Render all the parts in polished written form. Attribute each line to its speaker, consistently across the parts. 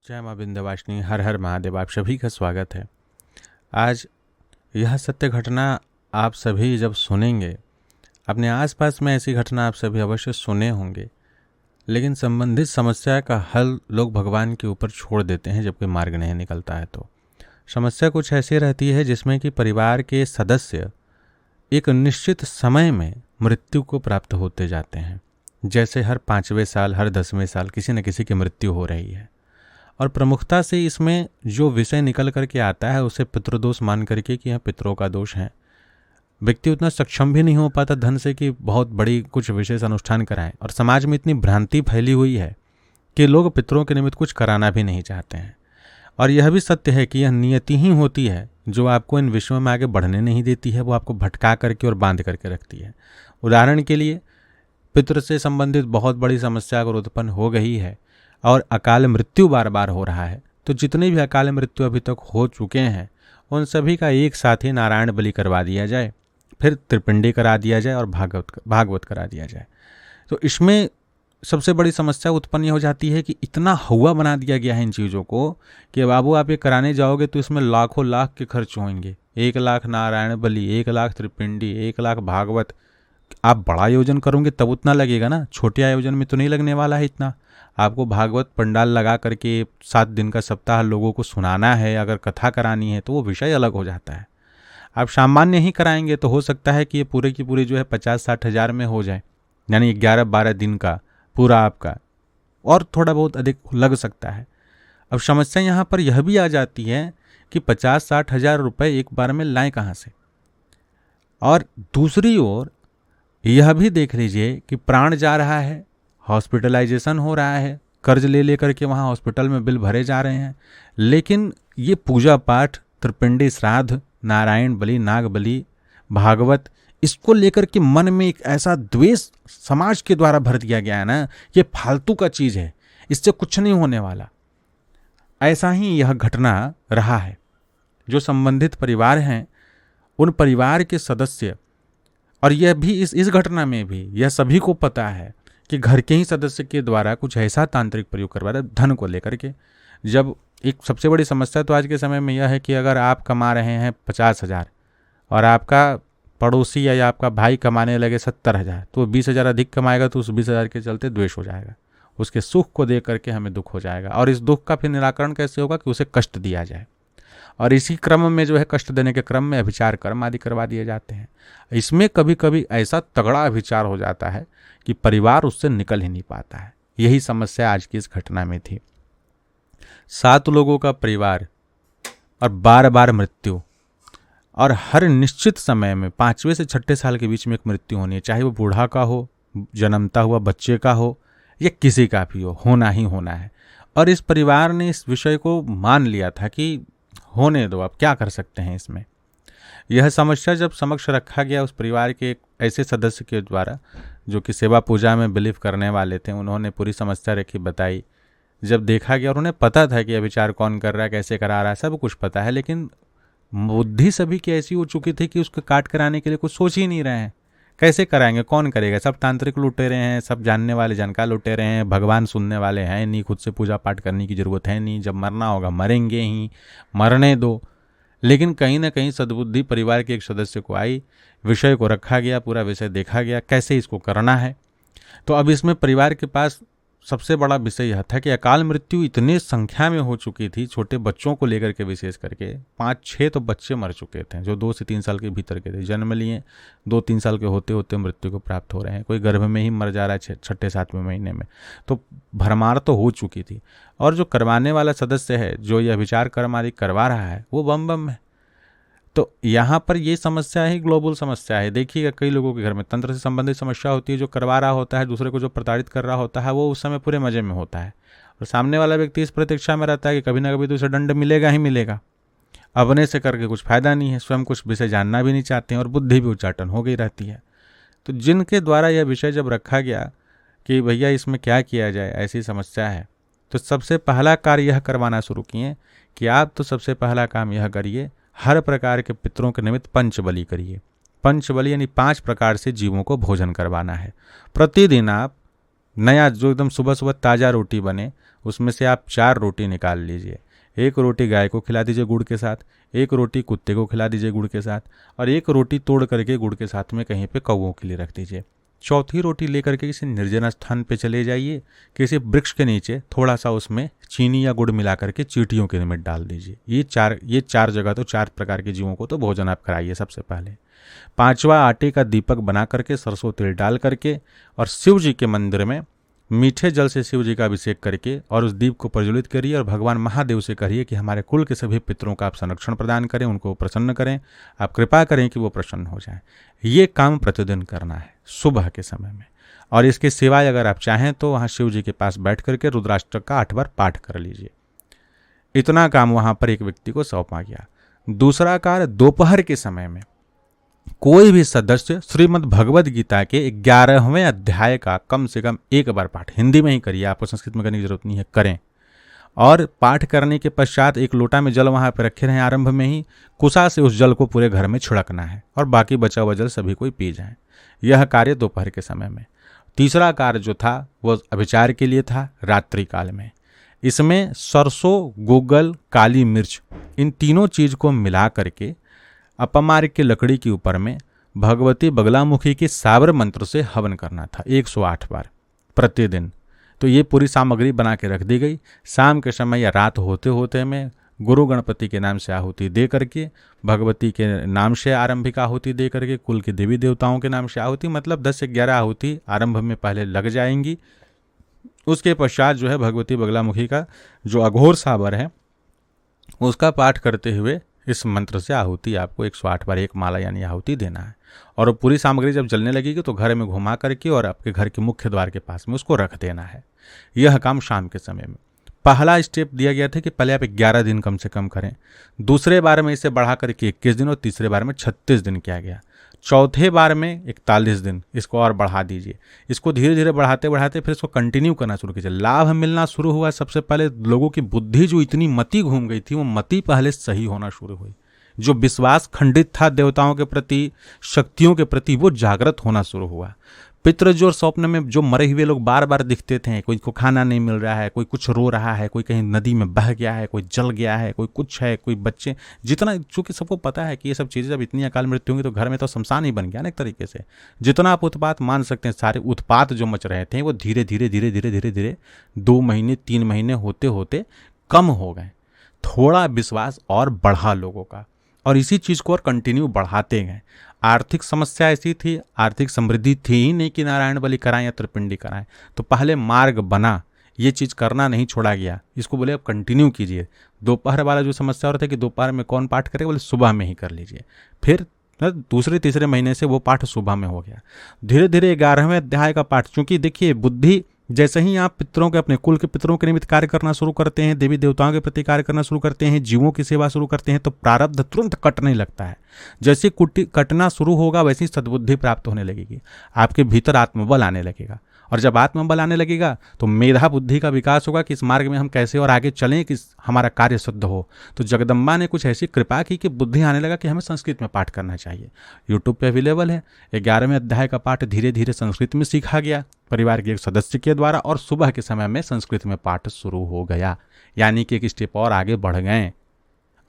Speaker 1: जय माँ विंध्यवासिनी, हर हर महादेव। आप सभी का स्वागत है। आज यह सत्य घटना आप सभी जब सुनेंगे, अपने आसपास में ऐसी घटना आप सभी अवश्य सुने होंगे, लेकिन संबंधित समस्या का हल लोग भगवान के ऊपर छोड़ देते हैं जब कोई मार्ग नहीं निकलता है। तो समस्या कुछ ऐसी रहती है जिसमें कि परिवार के सदस्य एक निश्चित समय में मृत्यु को प्राप्त होते जाते हैं। जैसे हर 5वें साल, हर 10वें साल किसी न किसी की मृत्यु हो रही है। और प्रमुखता से इसमें जो विषय निकल करके आता है उसे पितृदोष मान करके कि यह पितरों का दोष है। व्यक्ति उतना सक्षम भी नहीं हो पाता धन से कि बहुत बड़ी कुछ विशेष अनुष्ठान कराएं, और समाज में इतनी भ्रांति फैली हुई है कि लोग पितरों के निमित्त कुछ कराना भी नहीं चाहते हैं। और यह भी सत्य है कि यह नियति ही होती है जो आपको इन विषयों में आगे बढ़ने नहीं देती है, वो आपको भटका करके और बांध करके रखती है। उदाहरण के लिए, पितृ से संबंधित बहुत बड़ी समस्या अगर उत्पन्न हो गई है और अकाल मृत्यु बार बार हो रहा है, तो जितने भी अकाल मृत्यु अभी तक हो चुके हैं उन सभी का एक साथ ही नारायण बलि करवा दिया जाए, फिर त्रिपिंडी करा दिया जाए और भागवत करा दिया जाए। तो इसमें सबसे बड़ी समस्या उत्पन्न हो जाती है कि इतना हुआ बना दिया गया है इन चीज़ों को कि बाबू आप ये कराने जाओगे तो इसमें लाखों लाख के खर्च होंगे। 1 लाख नारायण बलि, 1 लाख त्रिपिंडी, 1 लाख भागवत। आप बड़ा आयोजन करोगे तब उतना लगेगा ना, छोटे आयोजन में तो नहीं लगने वाला है इतना। आपको भागवत पंडाल लगा करके 7 दिन का सप्ताह लोगों को सुनाना है, अगर कथा करानी है तो वो विषय अलग हो जाता है। आप सामान्य ही कराएंगे तो हो सकता है कि ये पूरे की पूरी जो है 50-60 हज़ार में हो जाए, यानी 11-12 दिन का पूरा आपका, और थोड़ा बहुत अधिक लग सकता है। अब समस्या यहाँ पर यह भी आ जाती है कि 50-60 हज़ार रुपये एक बार में लाएं कहाँ से। और दूसरी ओर यह भी देख लीजिए कि प्राण जा रहा है, हॉस्पिटलाइजेशन हो रहा है, कर्ज ले लेकर के वहाँ हॉस्पिटल में बिल भरे जा रहे हैं, लेकिन ये पूजा पाठ, त्रिपिंडी श्राद्ध, नारायण बलि, नाग बलि, भागवत, इसको लेकर के मन में एक ऐसा द्वेष समाज के द्वारा भर दिया गया है ना, ये फालतू का चीज़ है, इससे कुछ नहीं होने वाला। ऐसा ही यह घटना रहा है। जो संबंधित परिवार हैं उन परिवार के सदस्य, और यह भी इस घटना में भी यह सभी को पता है कि घर के ही सदस्य के द्वारा कुछ ऐसा तांत्रिक प्रयोग करवा रहा है धन को लेकर के। जब एक सबसे बड़ी समस्या तो आज के समय में यह है कि अगर आप कमा रहे हैं 50 हज़ार और आपका पड़ोसी या आपका भाई कमाने लगे 70 हज़ार, तो वो 20 हज़ार अधिक कमाएगा तो उस 20 हज़ार के चलते द्वेष हो जाएगा, उसके सुख को देख करके हमें दुख हो जाएगा। और इस दुख का फिर निराकरण कैसे होगा कि उसे कष्ट दिया जाए, और इसी क्रम में जो है कष्ट देने के क्रम में अभिचार कर्म आदि करवा दिए जाते हैं। इसमें कभी कभी ऐसा तगड़ा अभिचार हो जाता है कि परिवार उससे निकल ही नहीं पाता है। यही समस्या आज की इस घटना में थी। 7 लोगों का परिवार और बार बार मृत्यु, और हर निश्चित समय में 5वें से 6ठे साल के बीच में एक मृत्यु होनी है, चाहे वो बूढ़ा का हो, जन्मता हुआ बच्चे का हो, या किसी का भी हो, होना ही होना है। और इस परिवार ने इस विषय को मान लिया था कि होने दो, आप क्या कर सकते हैं इसमें। यह समस्या जब समक्ष रखा गया उस परिवार के एक ऐसे सदस्य के द्वारा जो कि सेवा पूजा में बिलीव करने वाले थे, उन्होंने पूरी समस्या रखी, बताई। जब देखा गया और उन्हें पता था कि यह विचार कौन कर रहा है, कैसे करा रहा है, सब कुछ पता है, लेकिन बुद्धि सभी की ऐसी हो चुकी थी कि उसको काट कराने के लिए कुछ सोच ही नहीं रहे हैं। कैसे कराएंगे, कौन करेगा। सब तांत्रिक लुटेरे हैं, सब जानने वाले जानकार लुटेरे हैं, भगवान सुनने वाले हैं नहीं, खुद से पूजा पाठ करने की जरूरत है नहीं, जब मरना होगा मरेंगे ही, मरने दो। लेकिन कहीं ना कहीं सद्बुद्धि परिवार के एक सदस्य को आई, विषय को रखा गया, पूरा विषय देखा गया कैसे इसको करना है। तो अब इसमें परिवार के पास सबसे बड़ा विषय यह था कि अकाल मृत्यु इतने संख्या में हो चुकी थी, छोटे बच्चों को लेकर के विशेष करके 5-6 तो बच्चे मर चुके थे जो 2 से 3 साल के भीतर के थे, जन्म लिए 2-3 साल के होते होते मृत्यु को प्राप्त हो रहे हैं, कोई गर्भ में ही मर जा रहा है 6ठे-7वें महीने में। तो भरमार तो हो चुकी थी। और जो करवाने वाला सदस्य है, जो यह विचार कर्म आदि करवा रहा है, वो बम बम है। तो यहाँ पर ये समस्या ही ग्लोबल समस्या है। देखिएगा कई लोगों के घर में तंत्र से संबंधित समस्या होती है, जो करवा रहा होता है, दूसरे को जो प्रताड़ित कर रहा होता है, वो उस समय पूरे मजे में होता है, और सामने वाला व्यक्ति इस प्रतीक्षा में रहता है कि कभी ना कभी तो उसे दंड मिलेगा ही मिलेगा। अपने से करके कुछ फायदा नहीं है, स्वयं कुछ विषय जानना भी नहीं चाहते हैं, और बुद्धि भी उच्चाटन हो गई रहती है। तो जिनके द्वारा यह विषय जब रखा गया कि भैया इसमें क्या किया जाए, ऐसी समस्या है, तो सबसे पहला कार्य यह करवाना शुरू किए कि आप तो सबसे पहला काम यह करिए, हर प्रकार के पितरों के निमित्त पंचबली करिए। पंचबली यानी 5 प्रकार से जीवों को भोजन करवाना है। प्रतिदिन आप नया, जो एकदम सुबह सुबह ताज़ा रोटी बने उसमें से आप 4 रोटी निकाल लीजिए। एक रोटी गाय को खिला दीजिए गुड़ के साथ, एक रोटी कुत्ते को खिला दीजिए गुड़ के साथ, और एक रोटी तोड़ करके गुड़ के साथ में कहीं पे कौवों के लिए रख दीजिए। चौथी रोटी लेकर के किसी निर्जन स्थान पे चले जाइए, किसी वृक्ष के नीचे थोड़ा सा उसमें चीनी या गुड़ मिला करके चींटियों के निमित्त डाल दीजिए। ये चार जगह तो 4 प्रकार के जीवों को तो भोजन आप कराइए सबसे पहले। 5वां आटे का दीपक बना करके सरसों तेल डाल करके और शिव जी के मंदिर में मीठे जल से शिव जी का अभिषेक करके और उस दीप को प्रज्वलित करिए और भगवान महादेव से कहिए कि हमारे कुल के सभी पितरों का आप संरक्षण प्रदान करें, उनको प्रसन्न करें, आप कृपा करें कि वो प्रसन्न हो जाएं। ये काम प्रतिदिन करना है सुबह के समय में। और इसके सिवाय अगर आप चाहें तो वहाँ शिव जी के पास बैठ करके रुद्राष्टक का 8 बार पाठ कर लीजिए। इतना काम वहाँ पर एक व्यक्ति को सौंपा गया। दूसरा कार्य, दोपहर के समय में कोई भी सदस्य श्रीमद् भगवद गीता के 11वें अध्याय का कम से कम 1 बार पाठ हिंदी में ही करिए, आपको संस्कृत में करने की जरूरत नहीं है, करें। और पाठ करने के पश्चात एक लोटा में जल वहां पर रखे रहें, आरंभ में ही कुशा से उस जल को पूरे घर में छिड़कना है और बाकी बचा हुआ जल सभी कोई पी जाए। यह कार्य दोपहर के समय में। तीसरा कार्य जो था वो अभिचार के लिए था रात्रि काल में। इसमें सरसों, गूगल, काली मिर्च, इन तीनों चीज को मिला करके अपमार्ग की लकड़ी के ऊपर में भगवती बगलामुखी के साबर मंत्र से हवन करना था 108 बार प्रतिदिन। तो ये पूरी सामग्री बना के रख दी गई। शाम के समय या रात होते होते में गुरु गणपति के नाम से आहुति दे करके, भगवती के नाम से आरंभिक आहुति दे करके, कुल के देवी देवताओं के नाम से आहुति, मतलब 10 से 11 आहुति आरंभ में पहले लग जाएंगी। उसके पश्चात जो है भगवती बगलामुखी का जो अघोर साबर है उसका पाठ करते हुए इस मंत्र से आहुति आपको 108 बार एक माला यानी आहुति देना है। और पूरी सामग्री जब जलने लगेगी तो घर में घुमा करके और आपके घर के मुख्य द्वार के पास में उसको रख देना है। यह काम शाम के समय में। पहला स्टेप दिया गया था कि पहले आप 11 दिन कम से कम करें, दूसरे बार में इसे बढ़ा करके 21 दिन और तीसरे बार में 36 दिन किया गया, चौथे बार में 41 दिन इसको और बढ़ा दीजिए। इसको धीरे धीरे बढ़ाते बढ़ाते फिर इसको कंटिन्यू करना शुरू कीजिए। लाभ मिलना शुरू हुआ सबसे पहले लोगों की बुद्धि जो इतनी मति घूम गई थी वो मति पहले सही होना शुरू हुई। जो विश्वास खंडित था देवताओं के प्रति, शक्तियों के प्रति, वो जागृत होना शुरू हुआ। पितृ जो स्वप्न में जो मरे हुए लोग बार बार दिखते थे, कोई को खाना नहीं मिल रहा है, कोई कुछ रो रहा है, कोई कहीं नदी में बह गया है, कोई जल गया है, कोई कुछ है, कोई बच्चे, जितना, चूंकि सबको पता है कि ये सब चीज़ें जब इतनी अकाल मृत्यु होंगी तो घर में तो शमशान ही बन गया ना एक तरीके से। जितना आप उत्पात मान सकते हैं, सारे उत्पात जो मच रहे थे वो धीरे धीरे धीरे धीरे धीरे धीरे 2 महीने 3 महीने होते होते कम हो गए। थोड़ा विश्वास और बढ़ा लोगों का, और इसी चीज़ को और कंटिन्यू बढ़ाते गए। आर्थिक समस्या ऐसी थी, आर्थिक समृद्धि थी ही नहीं कि नारायण बलि कराएं या त्रिपिंडी कराएं, तो पहले मार्ग बना, ये चीज़ करना नहीं छोड़ा गया। इसको बोले अब कंटिन्यू कीजिए। दोपहर वाला जो समस्या हो रहा था कि दोपहर में कौन पाठ करे, बोले सुबह में ही कर लीजिए। फिर दूसरे तीसरे महीने से वो पाठ सुबह में हो गया। धीरे धीरे 11वें अध्याय का पाठ, चूंकि देखिए बुद्धि, जैसे ही आप पितरों के, अपने कुल के पितरों के निमित्त कार्य करना शुरू करते हैं, देवी देवताओं के प्रति कार्य करना शुरू करते हैं, जीवों की सेवा शुरू करते हैं, तो प्रारब्ध तुरंत कटने लगता है। जैसे कटना शुरू होगा वैसी सद्बुद्धि प्राप्त होने लगेगी, आपके भीतर आत्मबल आने लगेगा। और जब आत्मबल आने लगेगा तो मेधा बुद्धि का विकास होगा कि इस मार्ग में हम कैसे और आगे चलें कि हमारा कार्य सिद्ध हो। तो जगदम्बा ने कुछ ऐसी कृपा की कि बुद्धि आने लगा कि हमें संस्कृत में पाठ करना चाहिए। यूट्यूब पे अवेलेबल है। 11वें अध्याय का पाठ धीरे धीरे संस्कृत में सीखा गया परिवार के एक सदस्य के द्वारा, और सुबह के समय में संस्कृत में पाठ शुरू हो गया, यानी कि एक स्टेप और आगे बढ़ गए।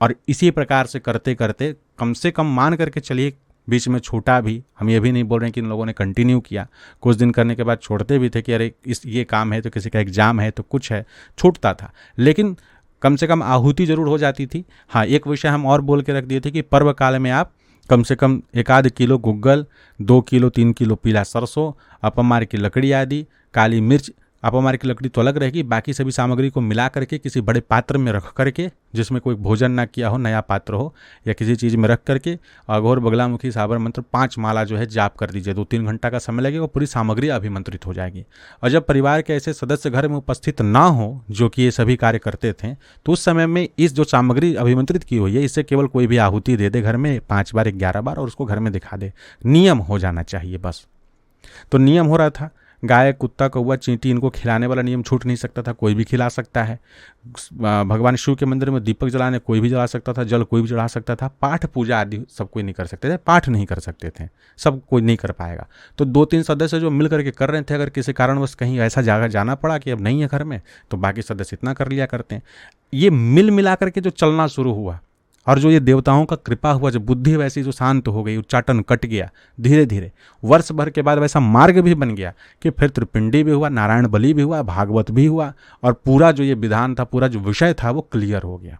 Speaker 1: और इसी प्रकार से करते करते कम से कम मान करके चलिए, बीच में छूटा भी, हम ये भी नहीं बोल रहे हैं कि इन लोगों ने कंटिन्यू किया, कुछ दिन करने के बाद छोड़ते भी थे कि अरे ये काम है तो किसी का एग्जाम है तो कुछ है, छूटता था, लेकिन कम से कम आहुति जरूर हो जाती थी। हाँ, एक विषय हम और बोल के रख दिए थे कि पर्व काल में आप कम से कम 1 किलो गुग्गल, 2 किलो 3 किलो पीला सरसों, अपमार की लकड़ी आदि, काली मिर्च, अपमार की लकड़ी तो अलग रहेगी, बाकी सभी सामग्री को मिला करके किसी बड़े पात्र में रख करके, जिसमें कोई भोजन ना किया हो, नया पात्र हो, या किसी चीज़ में रख करके अघोर बगलामुखी साबर मंत्र 5 माला जो है जाप कर दीजिए। 2-3 घंटा का समय लगेगा, पूरी सामग्री अभिमंत्रित हो जाएगी। और जब परिवार के ऐसे सदस्य घर में उपस्थित ना हो जो कि ये सभी कार्य करते थे, तो उस समय में इस जो सामग्री अभिमंत्रित की हुई है, इससे केवल कोई भी आहुति दे दे घर में 5 बार 11 बार, और उसको घर में दिखा दे। नियम हो जाना चाहिए बस। तो नियम हो रहा था। गाय, कुत्ता, कौवा, चींटी, इनको खिलाने वाला नियम छूट नहीं सकता था, कोई भी खिला सकता है। भगवान शिव के मंदिर में दीपक जलाने कोई भी जला सकता था, जल कोई भी चढ़ा सकता था। पाठ पूजा आदि सब कोई नहीं कर सकते थे, पाठ नहीं कर सकते थे, सब कोई नहीं कर पाएगा। तो 2-3 सदस्य जो मिल करके कर रहे थे, अगर किसी कारणवश कहीं ऐसा जगह जाना पड़ा कि अब नहीं है घर में, तो बाकी सदस्य इतना कर लिया करते हैं। ये मिल मिला करके जो चलना शुरू हुआ, और जो ये देवताओं का कृपा हुआ, जब बुद्धि वैसी जो शांत हो गई, उच्चाटन कट गया धीरे धीरे, वर्ष भर के बाद वैसा मार्ग भी बन गया कि फिर त्रिपिंडी भी हुआ, नारायण बलि भी हुआ, भागवत भी हुआ, और पूरा जो ये विधान था, पूरा जो विषय था वो क्लियर हो गया।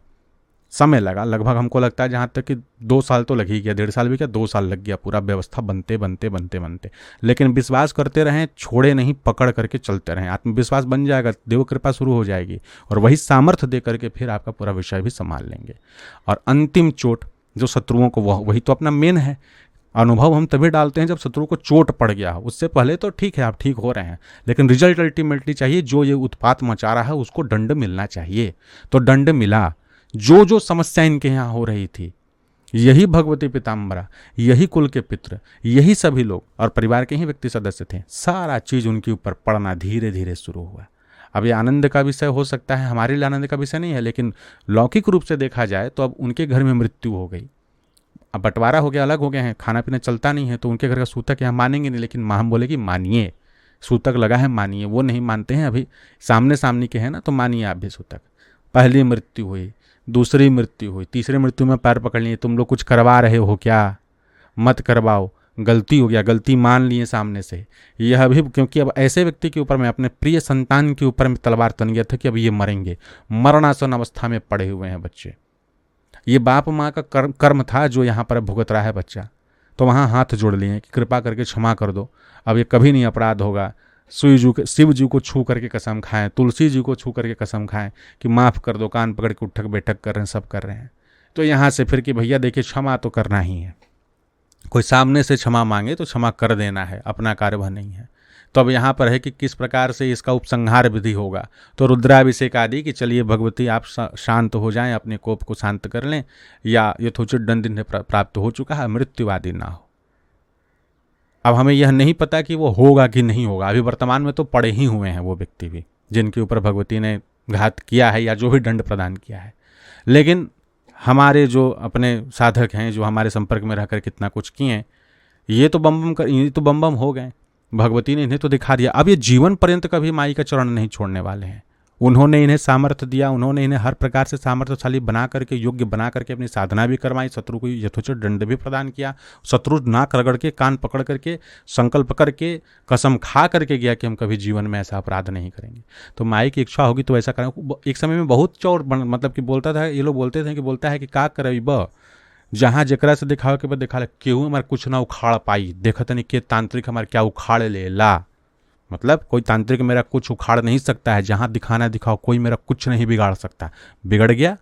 Speaker 1: समय लगा, लगभग हमको लगता है जहाँ तक कि 2 साल तो लग ही गया, 1.5 साल भी क्या, 2 साल लग गया पूरा व्यवस्था बनते बनते बनते बनते। लेकिन विश्वास करते रहें, छोड़े नहीं, पकड़ करके चलते रहें, आत्मविश्वास बन जाएगा, देव कृपा शुरू हो जाएगी, और वही सामर्थ्य दे करके फिर आपका पूरा विषय भी संभाल लेंगे। और अंतिम चोट जो शत्रुओं को, वही तो अपना मेन है। अनुभव हम तभी डालते हैं जब शत्रु को चोट पड़ गया हो, उससे पहले तो ठीक है आप ठीक हो रहे हैं, लेकिन रिजल्ट अल्टीमेटली चाहिए। जो ये उत्पात मचा रहा है उसको दंड मिलना चाहिए। तो दंड मिला। जो समस्या इनके यहाँ हो रही थी, यही भगवती पीताम्बरा, यही कुल के पितृ, यही सभी लोग और परिवार के ही व्यक्ति सदस्य थे, सारा चीज उनके ऊपर पड़ना धीरे धीरे शुरू हुआ। अब ये आनंद का विषय हो सकता है, हमारे लिए आनंद का विषय नहीं है, लेकिन लौकिक रूप से देखा जाए तो अब उनके घर में मृत्यु हो गई, अब बंटवारा हो गया, अलग हो गए हैं, खाना पीना चलता नहीं है, तो उनके घर का सूतक यहाँ मानेंगे नहीं, लेकिन हम बोले कि मानिए, सूतक लगा है मानिए। वो नहीं मानते हैं, अभी सामने सामने के हैं ना, तो मानिए आप भी सूतक। पहली मृत्यु हुई, दूसरी मृत्यु हुई, तीसरी मृत्यु में पैर पकड़ लिए, तुम लोग कुछ करवा रहे हो क्या, मत करवाओ, गलती हो गया, गलती मान लिए सामने से। यह भी क्योंकि अब ऐसे व्यक्ति के ऊपर में, अपने प्रिय संतान के ऊपर में तलवार तन गया था कि अब ये मरेंगे, मरणासन अवस्था में पड़े हुए हैं बच्चे। ये बाप माँ का कर्म था जो यहाँ पर भुगत रहा है बच्चा, तो वहाँ हाथ जोड़ लिए कि कृपा करके क्षमा कर दो, अब ये कभी नहीं अपराध होगा। शिव जी को छू करके कसम खाएं, तुलसी जी को छू करके कसम खाएं कि माफ़ कर दो, कान पकड़ के उठक बैठक कर रहे हैं, सब कर रहे हैं। तो यहाँ से फिर कि भैया देखिए क्षमा तो करना ही है, कोई सामने से क्षमा मांगे तो क्षमा कर देना है, अपना कार्य वह नहीं है। तो अब यहाँ पर है कि किस प्रकार से इसका उपसंहार विधि होगा। तो रुद्राभिषेक आदि कि चलिए भगवती आप शांत हो जाएं, अपने कोप को शांत कर लें, या यथोचित दंड इन्हें प्राप्त हो चुका है, मृत्यु आदि ना हो। अब हमें यह नहीं पता कि वो होगा कि नहीं होगा, अभी वर्तमान में तो पड़े ही हुए हैं वो व्यक्ति भी जिनके ऊपर भगवती ने घात किया है या जो भी दंड प्रदान किया है। लेकिन हमारे जो अपने साधक हैं, जो हमारे संपर्क में रहकर कितना कुछ किए, ये तो बम बम हो गए, भगवती ने इन्हें तो दिखा दिया। अब ये जीवन पर्यंत कभी माई का चरण नहीं छोड़ने वाले हैं। उन्होंने इन्हें सामर्थ्य दिया, उन्होंने इन्हें हर प्रकार से सामर्थ्यशाली बना करके, योग्य बना करके अपनी साधना भी करवाई, शत्रु को यथोचित दंड भी प्रदान किया। शत्रु नाक रगड़ के, कान पकड़ करके, संकल्प करके, कसम खा करके गया कि हम कभी जीवन में ऐसा अपराध नहीं करेंगे। तो माई की इच्छा होगी तो ऐसा करें। एक समय में बहुत चौर मतलब कि बोलता था, ये लोग बोलते थे कि बोलता है कि का करे ब जहाँ जकरा से दिखाओ के बाद दिखा ले, केहू हमारे कुछ ना उखाड़ पाई, देखत नहीं कि तांत्रिक हमारे क्या उखाड़ ले ला। मतलब कोई तांत्रिक मेरा कुछ उखाड़ नहीं सकता है, जहां दिखाना दिखाओ, कोई मेरा कुछ नहीं बिगाड़ सकता। बिगड़ गया,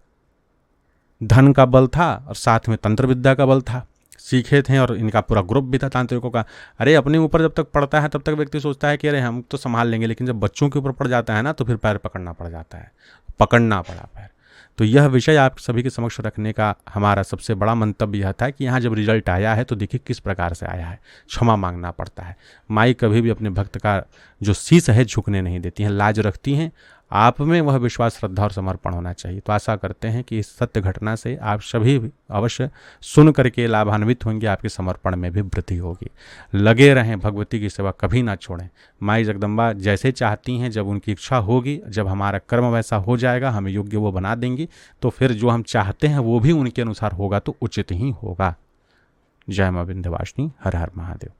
Speaker 1: धन का बल था और साथ में तंत्र विद्या का बल था, सीखे थे, और इनका पूरा ग्रुप भी था तांत्रिकों का। अरे अपने ऊपर जब तक पड़ता है तब तक व्यक्ति सोचता है कि अरे हम तो संभाल लेंगे, लेकिन जब बच्चों के ऊपर पड़ जाता है ना, तो फिर पैर पकड़ना पड़ जाता है, पकड़ना पड़ा पैर। तो यह विषय आप सभी के समक्ष रखने का हमारा सबसे बड़ा मंतव्य यह था कि यहाँ जब रिजल्ट आया है तो देखिए किस प्रकार से आया है। क्षमा मांगना पड़ता है। माई कभी भी अपने भक्त का जो शीश है झुकने नहीं देती हैं, लाज रखती हैं। आप में वह विश्वास, श्रद्धा और समर्पण होना चाहिए। तो आशा करते हैं कि इस सत्य घटना से आप सभी अवश्य सुन करके लाभान्वित होंगे, आपके समर्पण में भी वृद्धि होगी। लगे रहें, भगवती की सेवा कभी ना छोड़ें। माई जगदम्बा जैसे चाहती हैं, जब उनकी इच्छा होगी, जब हमारा कर्म वैसा हो जाएगा, हमें योग्य वो बना देंगी, तो फिर जो हम चाहते हैं वो भी उनके अनुसार होगा तो उचित ही होगा। जय मां विंध्यवासिनी। हर हर महादेव।